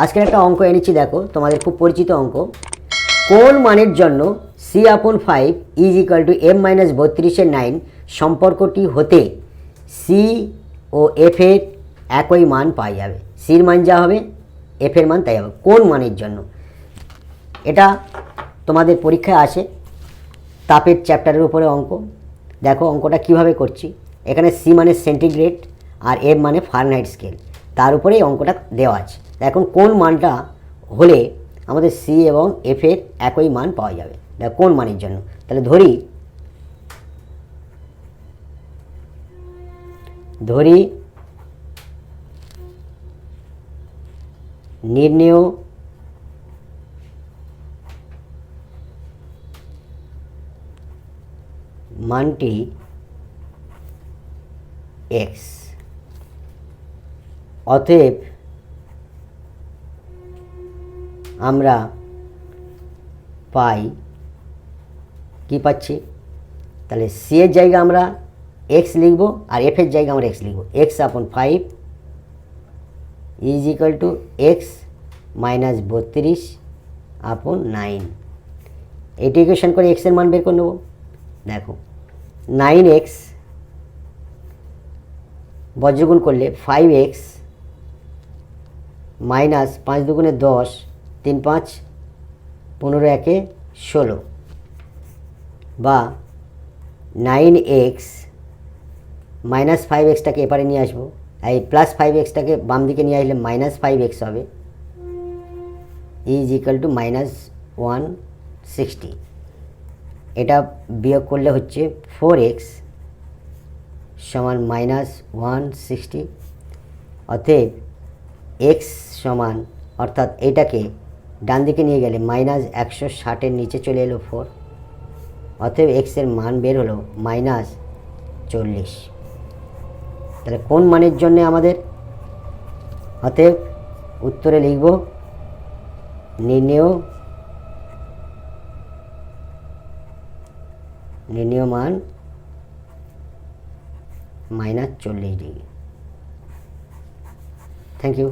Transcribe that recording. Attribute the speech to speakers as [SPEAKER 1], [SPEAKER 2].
[SPEAKER 1] আজকের একটা অঙ্ক এনেছি, দেখো তোমাদের খুব পরিচিত অঙ্ক। কোন মানের জন্য c/5 is equal to m-32/9 সম্পর্কটি হতে সি ও এফ এর একই মান পাওয়া যাবে। সির মান যা হবে এফ এর মান তাই হবে। কোন মানের জন্য? এটা তোমাদের পরীক্ষায় আসে, তাপের চ্যাপ্টারের উপরে অঙ্ক। দেখো অঙ্কটা কিভাবে করছি। এখানে সি মানে সেন্টিগ্রেড আর এফ মানে ফারেনহাইট স্কেল, তার উপরেই অঙ্কটা দেওয়া আছে। এখন কোন মানটা হলে আমাদের সি এবং এফ এর একই মান পাওয়া যাবে, দেখো কোন মানের জন্য। তাহলে ধরি নির্ণেয় মানটি এক্স, অতএব আমরা পাই কি পাচ্ছি, তাহলে সি এর জায়গা আমরা এক্স লিখব আর এফ এর জায়গা আমরা এক্স লিখব। x/5 is equal to x minus 32/9। এইটা ইকুয়েশন করে এক্স এর মান বের করে নেব। দেখো 9x বজ্রগুণ করলে 5x মাইনাস 5 দুগুণে 10, 3 5 15 একে 16, বা 9x মাইনাস 5xটাকে এপারে নিয়ে আসবো, এই প্লাস 5xটাকে বাম দিকে নিয়ে আসলে মাইনাস 5x হবে, ইজ ইকুয়াল টু -160। এটা বিয়োগ করলে হচ্ছে 4x সমান -160। অতএব x সমান, অর্থাৎ এটাকে ডান দিকে নিয়ে গেলে -160-এর নিচে চলে এলো 4, অতএব x এর মান বের হলো -40। তাহলে কোন মানের জন্য আমাদের, অতএব উত্তরে লিখব নির্ণেয় মান -40 ডিগ্রি। Thank you.